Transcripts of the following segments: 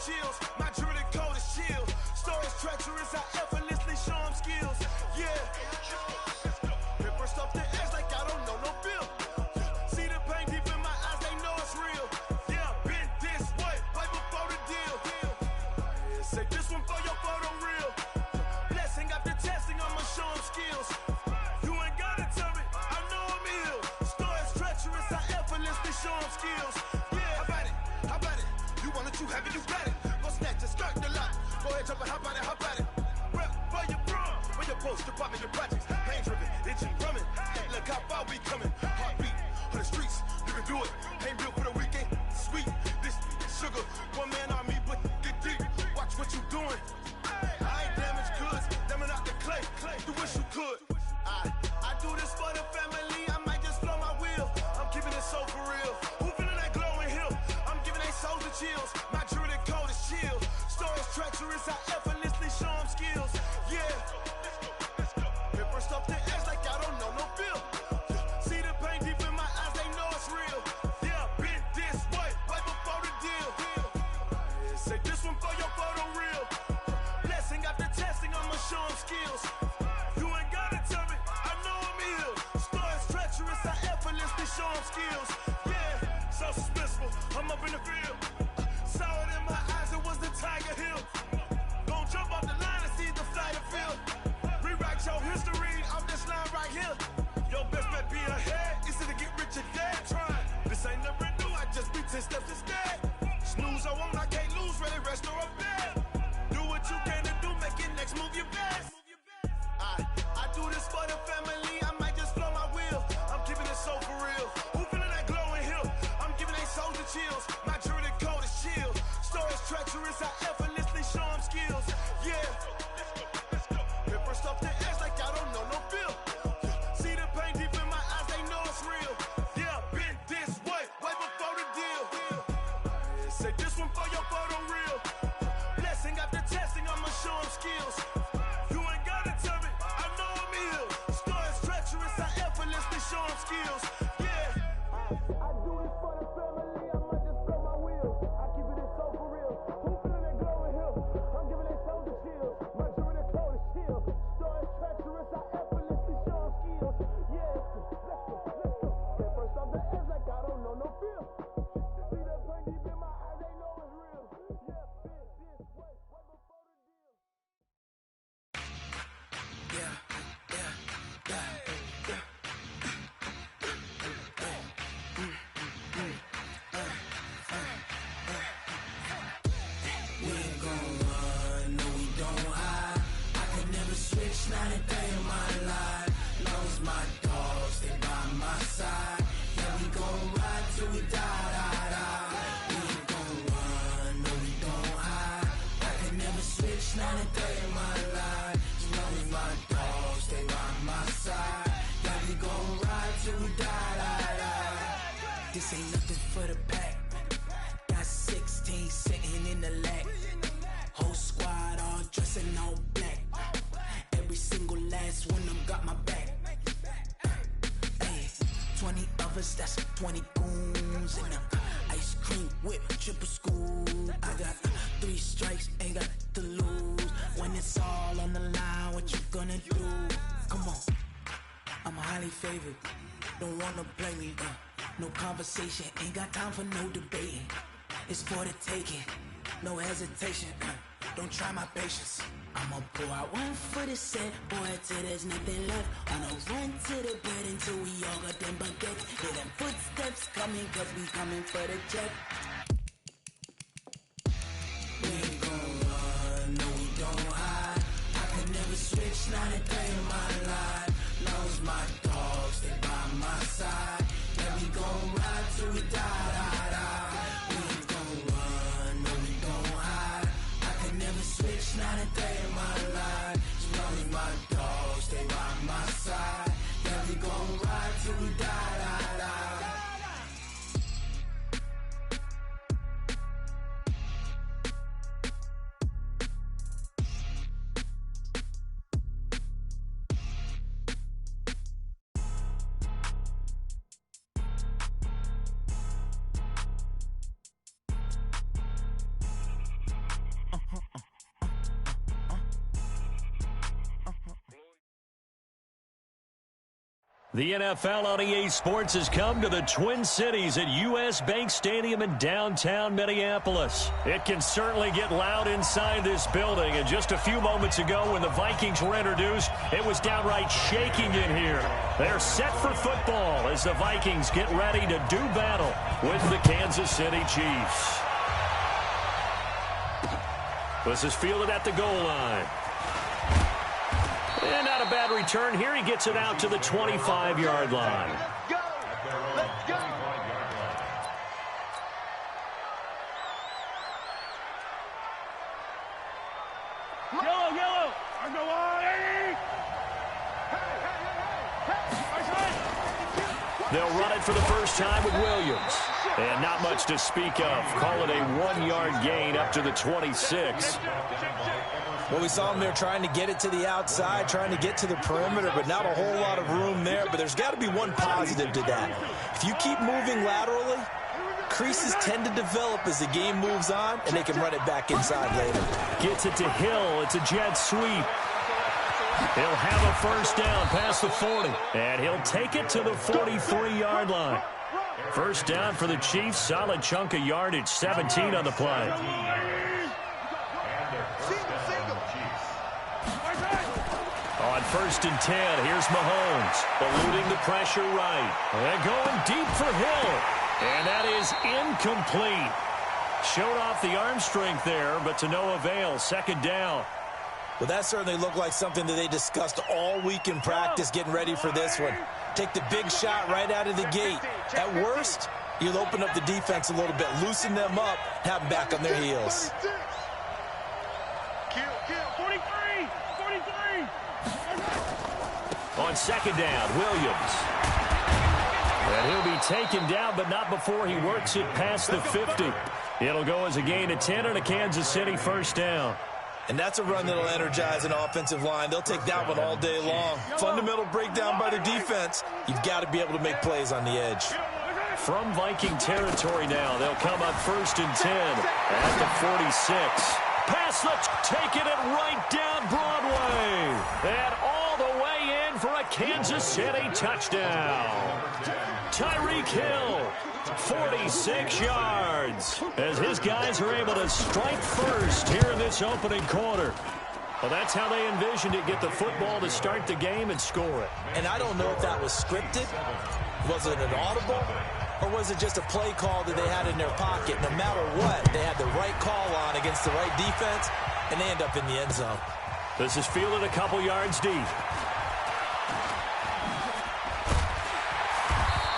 chills. My jewelry code is chill. Stories treacherous, I effortlessly show them skills. Yeah. Paper stuff the edge like I don't know no bill. See the pain deep in my eyes, they know it's real. Yeah, been this way, right before the deal. Say this one for your photo reel. Blessing after testing, I'ma show them skills. You ain't gotta tell me, I know I'm ill. Stories treacherous, I effortlessly show them skills. Yeah, how about it? How about it? You want it, you have it, you got it. Go snatch it, skirt the lot. Go ahead, jump it, how about it? How about it? Rep for your bro, where your post, department, your projects. Pain driven, itching, drumming. Hey, look how far we coming. Heartbeat on the streets, you can do it. Ain't built for the weekend. Sweet, this sugar, one man army, but get deep. Watch what you doing. I ain't damaged goods, damn out the clay. You wish you could. I do this for the family. I might just blow my wheel. I'm keeping it so for real. Who feeling that glowing hill? I'm giving they souls the chills. My jewelry code is chill. Stories treacherous, I effortlessly show them skills. Yeah. Paper stuff the edge like I don't know no bill. See the pain deep in my eyes, they know it's real. Yeah, been this way, right before the deal. Say this one for your photo reel. Blessing after testing, I'ma show them skills. You ain't gotta tell me, I know I'm ill. Stories treacherous, I effortlessly show them skills. Yeah, so suspenseful, I'm up in the field. Saw it in my eyes, it was the Tiger Hill. Gon' jump off the line and see the flight of field. Rewrite your history off this line right here. Your best bet be ahead, easy to get rich or dead. Try, this ain't never new, I just be 10 steps instead. Snooze I won't, I can't lose, ready, rest or a bed. Do what you can to do, make it next move your best. I do this for the family, I might just blow my wheel. I'm keeping it so for real. Who feeling that glowing hill? I'm giving they souls the chills. My jewelry code is chill. Stories treacherous, I effortlessly show them skills. Yeah. Paper stuff the edge like I don't know no bill. See the pain deep in my eyes, they know it's real. Yeah, been this way, right before the deal. Say this one for your photo reel. Blessing after testing, I'ma show them skills. You ain't gotta tell me, I know I'm ill. Stories treacherous, I effortlessly show them skills. Yeah. I do this for the family, I might just blow my wheel. I keep it so for real. Who feeling that glowing hill? I'm giving they souls the chills. My jewelry code is chill. Stories treacherous, I effortlessly show them skills. Yeah, let's go. That first off the edge like I don't know no feel. See that pain deep in my eyes, they know it's real. Yeah, been this way, right before the deal. We ain't gon' run, no we don't hide. I could never switch, not a day in my life. Long as my dogs stay by my side. Yeah, we gon' ride till we die. We ain't gon' run, no we don't hide. I could never switch, not a day in my life. As long as my dogs stay by my side. Yeah, we gon' ride till we die. This ain't nothing for the pack. Got 16 sitting in the lap. Whole squad all dressing all black. Every single last one of them got my back. Hey, 20 of us, that's 20 goons in them. Ice cream whip, triple scoop. I got 3 strikes, ain't got to lose. When it's all on the line, what you gonna do? Come on, I'm highly favored. Don't wanna play me, no conversation, ain't got time for no debating. It's for the taking, no hesitation. Don't try my patience. I'ma pour out one for the set, boy, till there's nothing left. On a run to the bed until we all got them baguettes. Hear them footsteps coming, cause we coming for the check. We ain't gon' run, no we don't hide. I could never switch, not a day in my life. Long as my dogs stay by my side. Yeah, we gon' ride till we die. We ain't gon' run, no we don't hide. I could never switch, not a day in my life. As long as my dogs stay by my side. Yeah, we gon' ride till we die. The NFL on EA Sports has come to the Twin Cities at U.S. Bank Stadium in downtown Minneapolis. It can certainly get loud inside this building, and just a few moments ago when the Vikings were introduced, it was downright shaking in here. They're set for football as the Vikings get ready to do battle with the Kansas City Chiefs. This is fielded at the goal line. And not a bad return here. He gets it out to the 25-yard line. Let's go. Let's go. Yellow, yellow. They'll run it for the first time with Williams. And not much to speak of. Call it a 1-yard gain up to the 26. Well, we saw him there trying to get it to the outside, trying to get to the perimeter, but not a whole lot of room there. But there's got to be one positive to that. If you keep moving laterally, creases tend to develop as the game moves on, and they can run it back inside later. Gets it to Hill. It's a jet sweep. He'll have a first down past the 40, and he'll take it to the 43-yard line. First down for the Chiefs. Solid chunk of yardage, 17 on the play. On 1st and 10, here's Mahomes, eluding the pressure right. And going deep for Hill. And that is incomplete. Showed off the arm strength there, but to no avail. Second down. Well, that certainly looked like something that they discussed all week in practice getting ready for this one. Take the big shot right out of the gate. At worst, you'll open up the defense a little bit, loosen them up, have them back on their heels. 43. On second down, Williams. And he'll be taken down, but not before he works it past the 50. It'll go as a gain of 10 and a Kansas City first down. And that's a run that'll energize an offensive line. They'll take that one all day long. Fundamental breakdown by the defense. You've got to be able to make plays on the edge. From Viking territory now, they'll come up 1st and 10 at the 46. Pass, taking it right down Broadway. And all the way in for a Kansas City touchdown. Tyreek Hill, 46 yards, as his guys are able to strike first here in this opening quarter. Well, that's how they envisioned it, get the football to start the game and score it. And I don't know if that was scripted. Was it an audible? Or was it just a play call that they had in their pocket? No matter what, they had the right call on against the right defense, and they end up in the end zone. This is fielded a couple yards deep.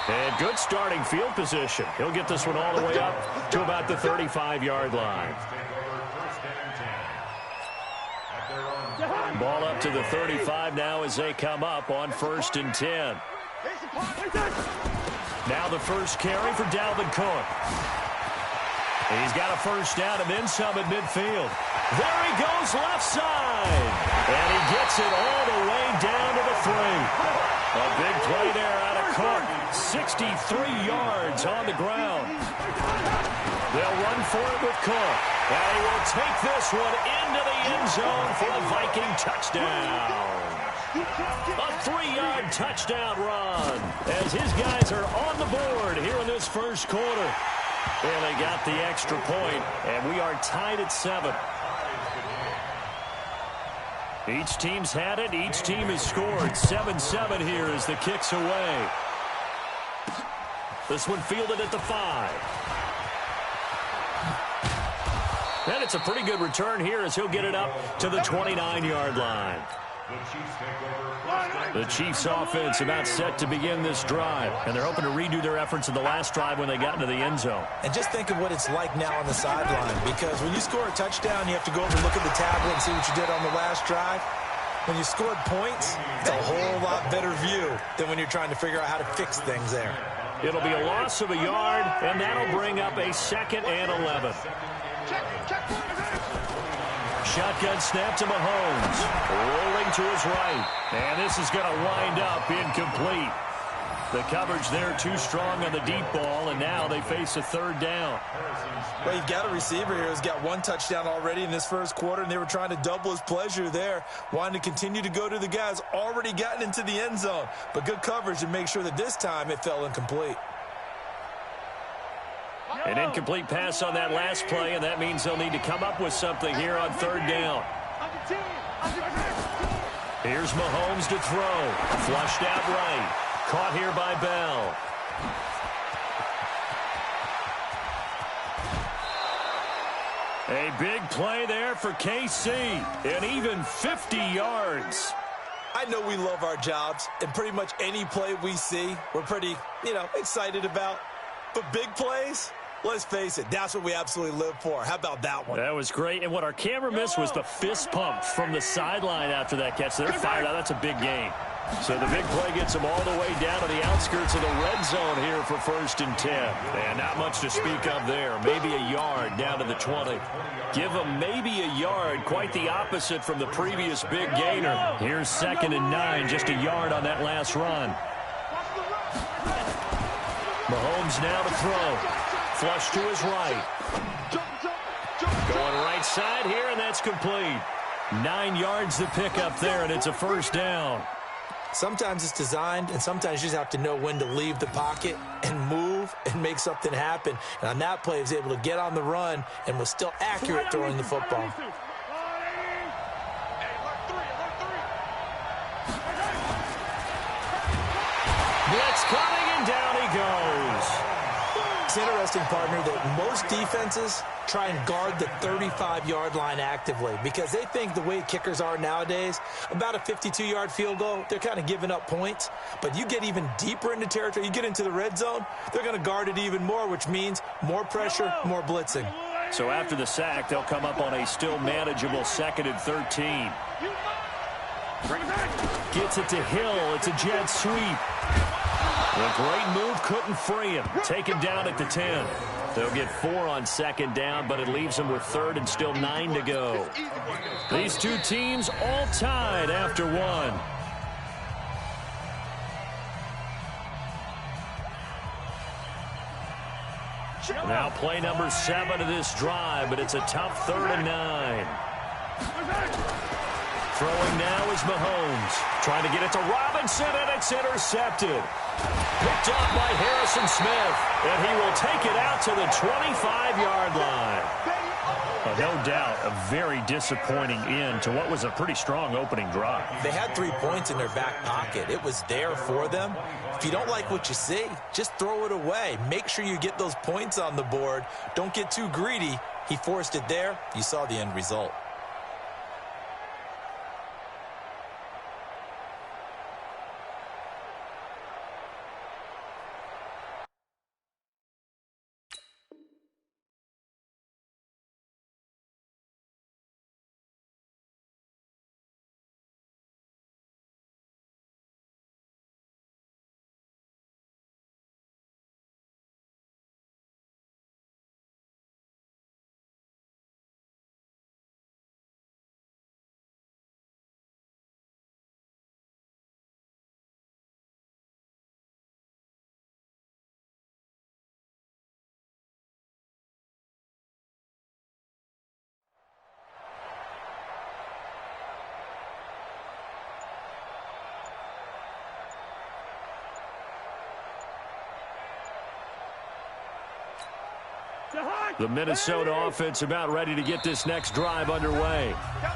And good starting field position. He'll get this one all the way up to about the 35-yard line. Ball up to the 35 now as they come up on 1st and 10. Now the first carry for Dalvin Cook. He's got a first down and then some at midfield. There he goes left side. And he gets it all the way down to the 3. A big play there out of Cook. 63 yards on the ground. They'll run for it with Cook. And he will take this one into the end zone for a Viking touchdown. A 3-yard touchdown run as his guys are on the board here in this first quarter. And they got the extra point, and we are tied at 7. Each team's had it. Each team has scored. 7-7 here as the kick's away. This one fielded at the 5. And it's a pretty good return here as he'll get it up to the 29-yard line. The Chiefs offense about set to begin this drive, and they're hoping to redo their efforts in the last drive when they got into the end zone. And just think of what it's like now on the sideline, because when you score a touchdown, you have to go over and look at the tablet and see what you did on the last drive. When you scored points, it's a whole lot better view than when you're trying to figure out how to fix things there. It'll be a loss of a yard, and that'll bring up a 2nd and 11. Shotgun snap to Mahomes. Rolling to his right. And this is going to wind up incomplete. The coverage there too strong on the deep ball, and now they face a third down. Well, you've got a receiver here who's got one touchdown already in this first quarter, and they were trying to double his pleasure there, wanting to continue to go to the guys already gotten into the end zone. But good coverage to make sure that this time it fell incomplete. An incomplete pass on that last play, and that means they'll need to come up with something here on third down. Here's Mahomes to throw. Flushed out right. Caught here by Bell. A big play there for KC, and even 50 yards. I know we love our jobs, and pretty much any play we see, we're pretty, excited about. But big plays, let's face it, that's what we absolutely live for. How about that one? That was great, and what our camera missed was the fist pump from the sideline after that catch. They're fired out. That's a big game. So the big play gets them all the way down to the outskirts of the red zone here for 1st and 10. And not much to speak of there. Maybe a yard down to the 20. Give them maybe a yard, quite the opposite from the previous big gainer. Here's 2nd and 9, just a yard on that last run. Mahomes now to throw. Flush to his right. Going right side here, and that's complete. 9 yards to pick up there, and it's a first down. Sometimes it's designed, and sometimes you just have to know when to leave the pocket and move and make something happen. And on that play, he was able to get on the run and was still accurate throwing the football. Blitz coming, and down he goes. It's interesting, partner, that most defenses try and guard the 35-yard line actively because they think the way kickers are nowadays, about a 52-yard field goal, they're kind of giving up points. But you get even deeper into territory, you get into the red zone, they're going to guard it even more, which means more pressure, more blitzing. So after the sack, they'll come up on a still manageable 2nd and 13. Gets it to Hill. It's a jet sweep. A great move, couldn't free him. Taken down at the 10. They'll get 4 on 2nd down, but it leaves them with 3rd and still 9 to go. These two teams all tied after 1. Now play number 7 of this drive, but it's a tough 3rd and 9. Throwing now is Mahomes. Trying to get it to Robinson, and it's intercepted. Picked up by Harrison Smith, and he will take it out to the 25-yard line. No doubt, a very disappointing end to what was a pretty strong opening drive. They had 3 points in their back pocket. It was there for them. If you don't like what you see, just throw it away. Make sure you get those points on the board. Don't get too greedy. He forced it there. You saw the end result. The Minnesota offense about ready to get this next drive underway.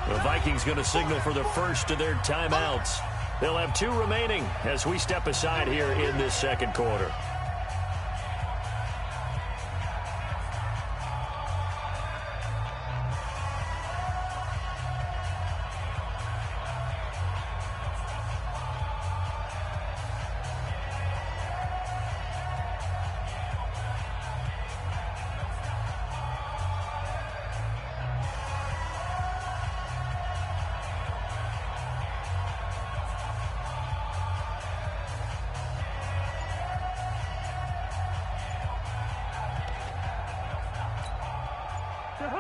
The Vikings going to signal for the first of their timeouts. They'll have 2 remaining as we step aside here in this 2nd quarter.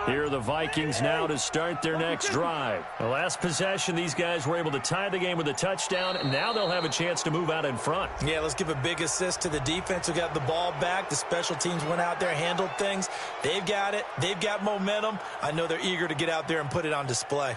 Here are the Vikings now to start their next drive. The last possession, these guys were able to tie the game with a touchdown, and now they'll have a chance to move out in front. Yeah, let's give a big assist to the defense who got the ball back. The special teams went out there, handled things. They've got it. They've got momentum. I know they're eager to get out there and put it on display.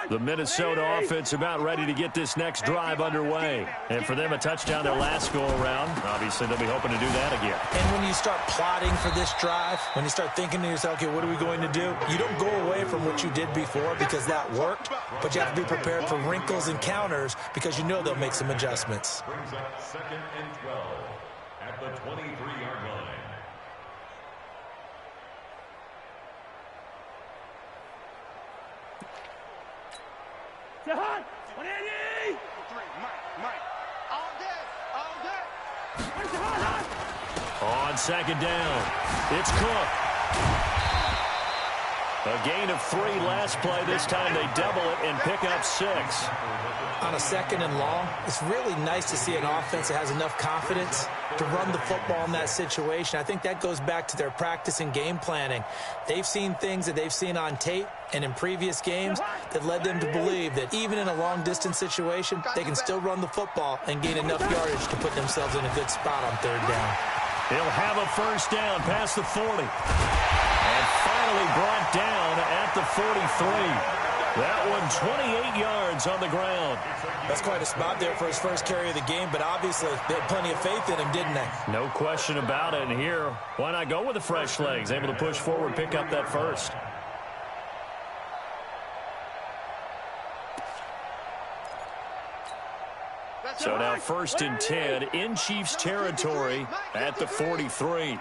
The Minnesota offense about ready to get this next drive underway. And for them, a touchdown their last go-around. Obviously, they'll be hoping to do that again. And when you start plotting for this drive, when you start thinking to yourself, okay, what are we going to do? You don't go away from what you did before because that worked, but you have to be prepared for wrinkles and counters because you know they'll make some adjustments. Brings up 2nd and 12 at the 23-yard line. Jahan, 180! Mike, all day. On 2nd down, it's Cook. A gain of 3 last play. This time they double it and pick up 6. On a 2nd and long, it's really nice to see an offense that has enough confidence to run the football in that situation. I think that goes back to their practice and game planning. They've seen things that they've seen on tape and in previous games that led them to believe that even in a long-distance situation, they can still run the football and gain enough yardage to put themselves in a good spot on 3rd down. He'll have a first down past the 40. And finally brought down at the 43. That one 28 yards on the ground. That's quite a spot there for his first carry of the game, but obviously they had plenty of faith in him, didn't they? No question about it. And here, why not go with the fresh legs? Able to push forward, pick up that first. So now 1st and 10 in Chiefs territory at the 43.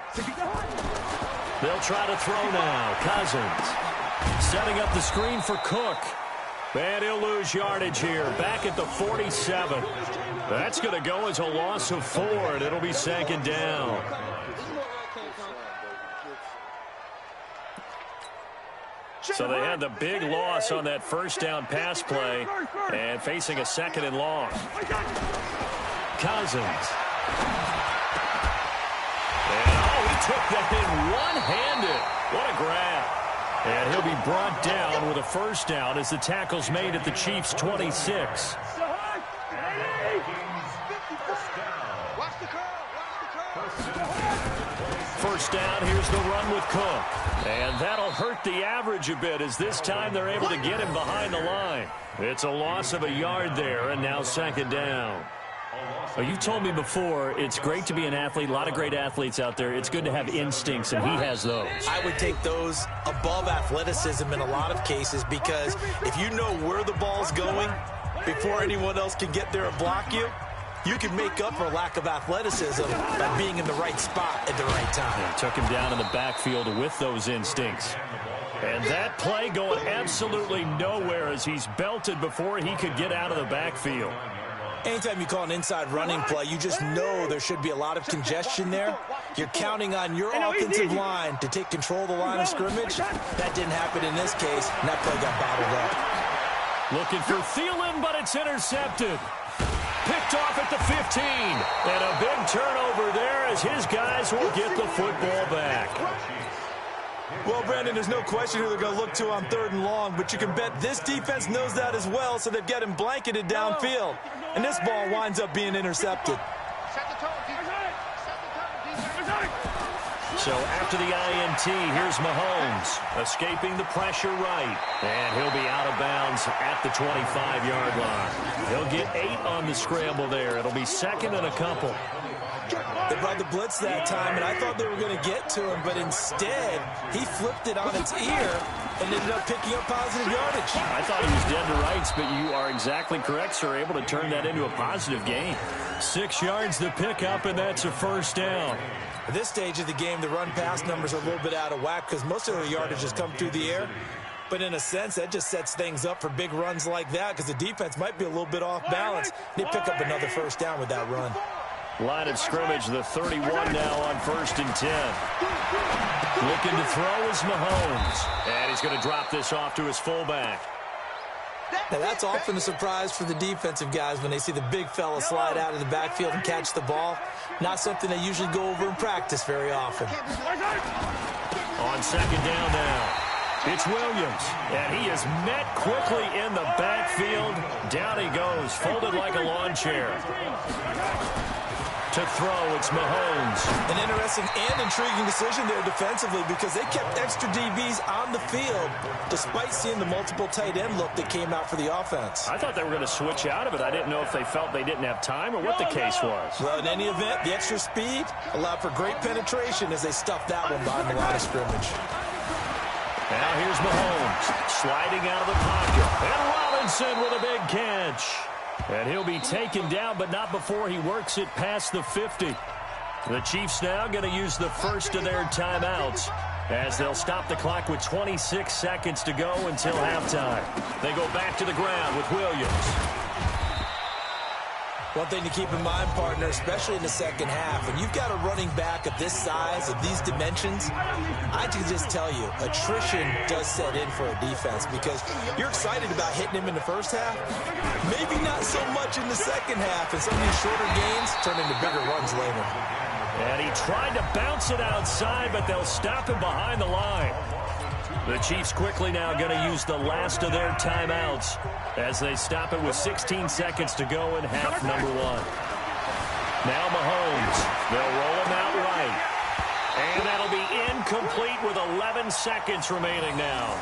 They'll try to throw now. Cousins setting up the screen for Cook. And he'll lose yardage here. Back at the 47. That's going to go as a loss of 4, and it'll be 2nd down. So they had the big loss on that first down pass play and facing a 2nd and long. Cousins. And, he took that in one-handed. What a grab. And he'll be brought down with a first down as the tackle's made at the Chiefs' 26. First down, here's the run with Cook. And that'll hurt the average a bit as this time they're able to get him behind the line. It's a loss of a yard there, and now 2nd down. Well, you told me before it's great to be an athlete. A lot of great athletes out there. It's good to have instincts, and he has those. I would take those above athleticism in a lot of cases because if you know where the ball's going before anyone else can get there and block you, you can make up for lack of athleticism by being in the right spot at the right time. And took him down in the backfield with those instincts. And that play going absolutely nowhere as he's belted before he could get out of the backfield. Anytime you call an inside running play, you just know there should be a lot of congestion there. You're counting on your offensive line to take control of the line of scrimmage. That didn't happen in this case, and that play got bottled up. Looking for Thielen, but it's intercepted. Picked off at the 15. And a big turnover there as his guys will get the football back. Well, Brandon, there's no question who they're going to look to on 3rd and long, but you can bet this defense knows that as well, so they've got him blanketed downfield. And this ball winds up being intercepted. So after the INT, here's Mahomes escaping the pressure right. And he'll be out of bounds at the 25-yard line. He'll get 8 on the scramble there. It'll be 2nd and a couple. They brought the blitz that time, and I thought they were going to get to him, but instead, he flipped it on its ear and ended up picking up positive yardage. I thought he was dead to rights, but you are exactly correct, sir. Able to turn that into a positive gain. 6 yards to pick up, and that's a first down. At this stage of the game, the run-pass numbers are a little bit out of whack because most of the yardage has come through the air. But in a sense, that just sets things up for big runs like that because the defense might be a little bit off balance. They pick up another first down with that run. Line of scrimmage, the 31 now on 1st and 10. Looking to throw is Mahomes. And he's going to drop this off to his fullback. Now, that's often a surprise for the defensive guys when they see the big fella slide out of the backfield and catch the ball. Not something they usually go over in practice very often. On 2nd down now, it's Williams. And he is met quickly in the backfield. Down he goes, folded like a lawn chair. To throw, it's Mahomes. An interesting and intriguing decision there defensively because they kept extra DBs on the field despite seeing the multiple tight end look that came out for the offense. I thought they were going to switch out of it. I didn't know if they felt they didn't have time or what the case was. Well, in any event, the extra speed allowed for great penetration as they stuffed that one behind the line of scrimmage. Now here's Mahomes sliding out of the pocket. And Robinson with a big catch. And he'll be taken down, but not before he works it past the 50. The Chiefs now going to use the first of their timeouts as they'll stop the clock with 26 seconds to go until halftime. They go back to the ground with Williams. One thing to keep in mind, partner, especially in the second half, when you've got a running back of this size, of these dimensions, I can just tell you, attrition does set in for a defense because you're excited about hitting him in the first half, maybe not so much in the second half, and some of these shorter gains turn into bigger runs later. And he tried to bounce it outside, but they'll stop him behind the line. The Chiefs quickly now going to use the last of their timeouts as they stop it with 16 seconds to go in half number 1. Now Mahomes. They'll roll him out right. And that'll be incomplete with 11 seconds remaining now.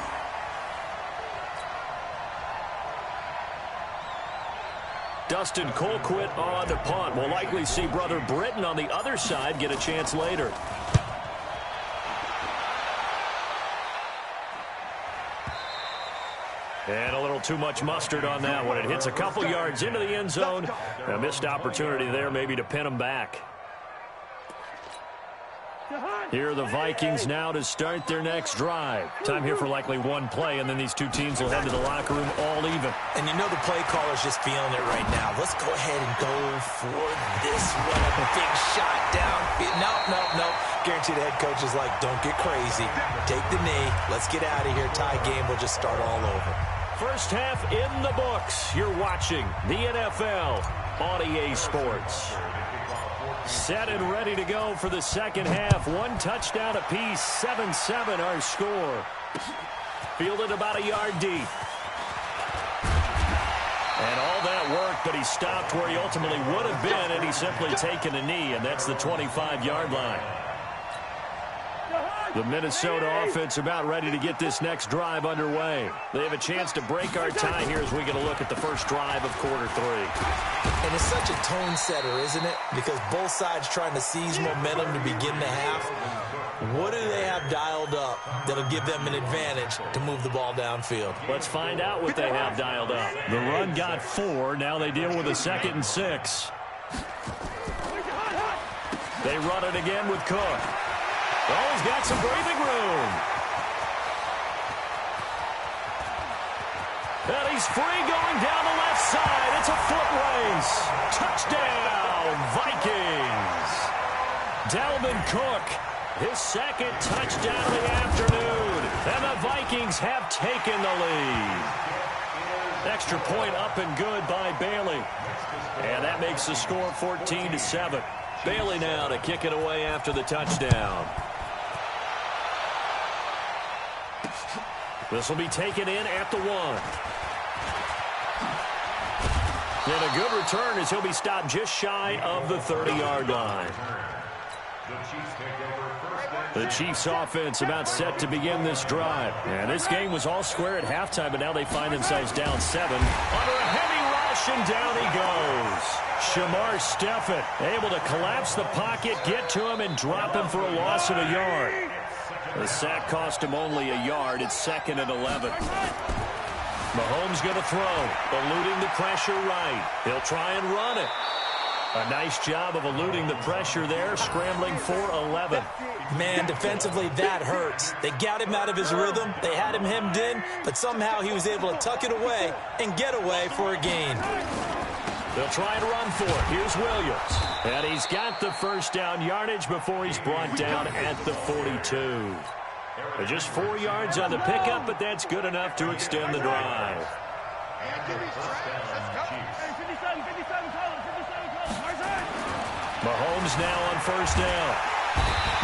Dustin Colquitt on the punt. We'll likely see Brother Britton on the other side get a chance later. And a little too much mustard on that one. It hits a couple yards into the end zone. A missed opportunity there maybe to pin them back. Here are the Vikings now to start their next drive. Time here for likely one play, and then these two teams will head to the locker room all even. And you know the play caller's just feeling it right now. Let's go ahead and go for this one. A big shot down. Nope. Guarantee the head coach is like, don't get crazy. Take the knee. Let's get out of here. Tie game. We'll just start all over. First half in the books. You're watching the NFL on EA Sports. Set and ready to go for the second half. One touchdown apiece. 7-7 our score. Fielded about a yard deep. And all that work, but he stopped where he ultimately would have been, and he's simply taken a knee, and that's the 25-yard line. The Minnesota offense about ready to get this next drive underway. They have a chance to break our tie here as we get a look at the first drive of quarter 3. And it's such a tone setter, isn't it? Because both sides trying to seize momentum to begin the half. What do they have dialed up that'll give them an advantage to move the ball downfield? Let's find out what they have dialed up. The run got 4. Now they deal with a 2nd and 6. They run it again with Cook. Oh, he's got some breathing room. And he's free going down the left side. It's a foot race. Touchdown, Vikings. Dalvin Cook, his 2nd touchdown of the afternoon. And the Vikings have taken the lead. Extra point up and good by Bailey. And that makes the score 14-7. Bailey now to kick it away after the touchdown. This will be taken in at the 1. And a good return as he'll be stopped just shy of the 30-yard line. The Chiefs offense about set to begin this drive. And this game was all square at halftime, but now they find themselves down 7. Under a heavy rush, and down he goes. Shamar Stephen able to collapse the pocket, get to him, and drop him for a loss of a yard. The sack cost him only a yard. It's 2nd and 11. Mahomes going to throw, eluding the pressure right. He'll try and run it. A nice job of eluding the pressure there, scrambling for 11. Man, defensively, that hurts. They got him out of his rhythm. They had him hemmed in, but somehow he was able to tuck it away and get away for a gain. They'll try and run for it. Here's Williams. And he's got the first down yardage before he's brought down at the 42. Just 4 yards on the pickup, but that's good enough to extend the drive. Mahomes now on first down.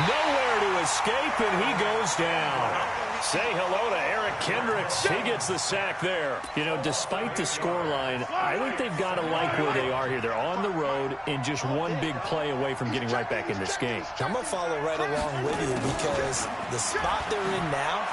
Nowhere to escape, and he goes down. Say hello to Eric Kendricks. He gets the sack there. You know, despite the scoreline, I think they've got to like where they are here. They're on the road and just one big play away from getting right back in this game. I'm going to follow right along with you because the spot they're in now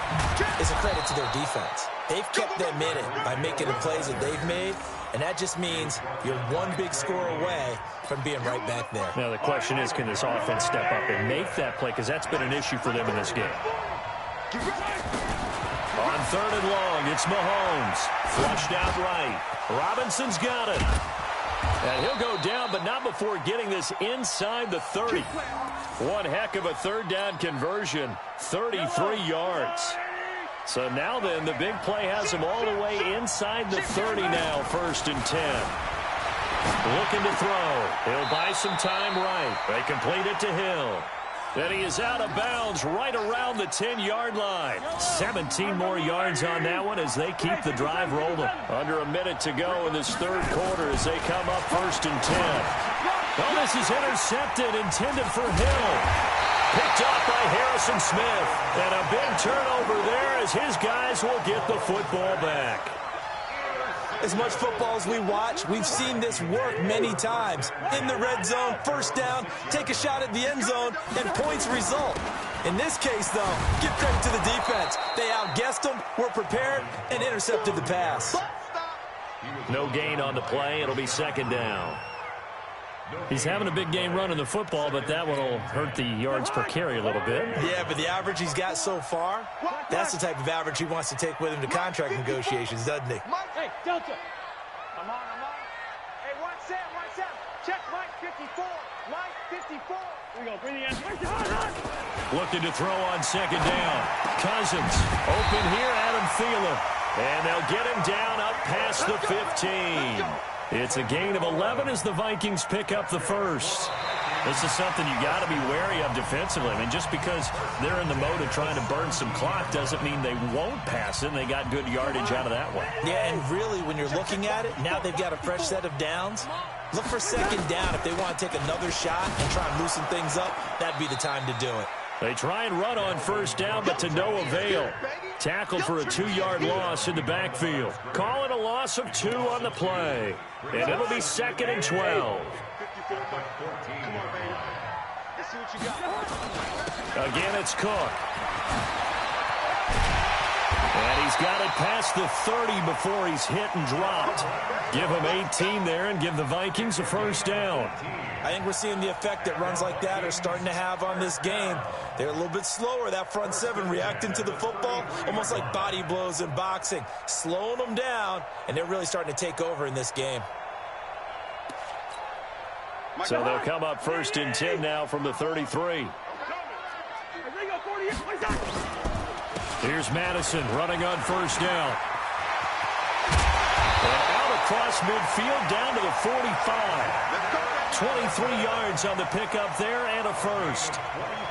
is a credit to their defense. They've kept them in it by making the plays that they've made, and that just means you're one big score away from being right back there. Now, the question is, can this offense step up and make that play? Because that's been an issue for them in this game. On third and long, it's Mahomes. Flushed out right. Robinson's got it. And he'll go down, but not before getting this inside the 30. One heck of a third down conversion. 33 yards. So now then, the big play has him all the way inside the 30 now, 1st and 10. Looking to throw. He'll buy some time right. They complete it to Hill. Then he is out of bounds right around the 10-yard line. 17 more yards on that one as they keep the drive rolling. Under a minute to go in this third quarter as they come up 1st and 10. Oh, this is intercepted, intended for Hill. Picked off by Harrison Smith. And a big turnover there as his guys will get the football back. As much football as we watch, we've seen this work many times. In the red zone, first down, take a shot at the end zone, and points result. In this case, though, give credit to the defense. They outguessed them, were prepared, and intercepted the pass. No gain on the play. It'll be 2nd down. He's having a big game running the football, but that one will hurt the yards per carry a little bit. Yeah, but the average he's got so far, that's the type of average he wants to take with him to contract negotiations, doesn't he? Hey, Delta. I'm on. Hey, one set. Check Mike 54. Mike 54. Here we go. Bring the answer. Looking to throw on 2nd down. Cousins open here, Adam Thielen. And they'll get him down up past the 15. It's a gain of 11 as the Vikings pick up the first. This is something you got to be wary of defensively. I mean, just because they're in the mode of trying to burn some clock doesn't mean they won't pass it, and they got good yardage out of that one. Yeah, and really, when you're looking at it, now they've got a fresh set of downs. Look for 2nd down. If they want to take another shot and try and loosen things up, that'd be the time to do it. They try and run on 1st down, but to no avail. Tackled for a 2-yard loss in the backfield. Call it a loss of 2 on the play. And it'll be 2nd and 12. Again, it's Cook. And he's got it past the 30 before he's hit and dropped. Give him 18 there and give the Vikings a 1st down. I think we're seeing the effect that runs like that are starting to have on this game. They're a little bit slower, that front 7, reacting to the football, almost like body blows in boxing, slowing them down, and they're really starting to take over in this game. So they'll come up 1st and 10 now from the 33. Here's Madison running on 1st down. And out across midfield down to the 45. 23 yards on the pickup there and a first.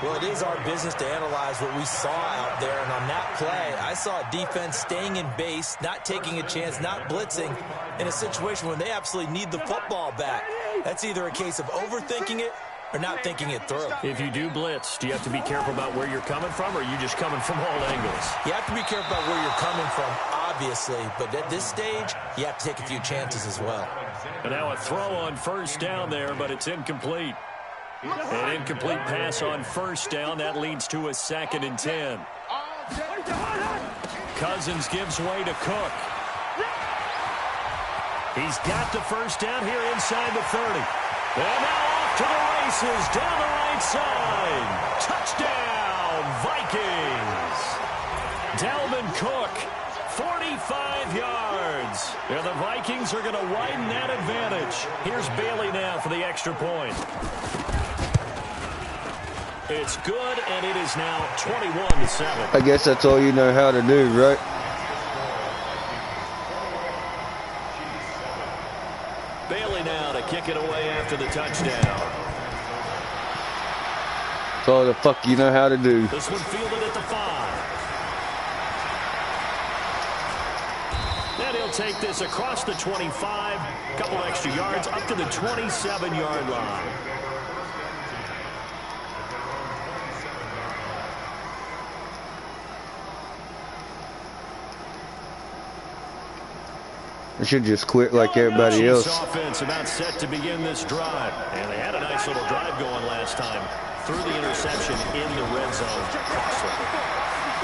Well, it is our business to analyze what we saw out there, and on that play, I saw a defense staying in base, not taking a chance, not blitzing, in a situation where they absolutely need the football back. That's either a case of overthinking it or not thinking it through. If you do blitz, do you have to be careful about where you're coming from, or are you just coming from all angles? You have to be careful about where you're coming from, obviously, but at this stage, you have to take a few chances as well. And now a throw on 1st down there, but it's incomplete. An incomplete pass on 1st down. That leads to a 2nd and 10. Cousins gives way to Cook. He's got the 1st down here inside the 30. And now off to the races down the right side. Touchdown, Vikings. Dalvin Cook, 45 yards. And the Vikings are going to widen that advantage. Here's Bailey now for the extra point. It's good, and it is now 21-7. I guess that's all you know how to do, right? Bailey now to kick it away after the touchdown. That's all the fuck you know how to do. This one fielded at the 5. And he'll take this across the 25. Couple extra yards up to the 27-yard line. I should just quit like everybody else. Offense about set to begin this drive. And they had a nice little drive going last time. Through the interception in the red zone. Costly.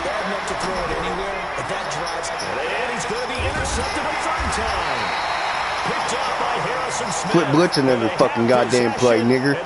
Bad enough to throw it anywhere, but that drives. And he's going to be intercepted a third time. Picked up by Harrison Smith. Quit blitzing every fucking goddamn play, nigger.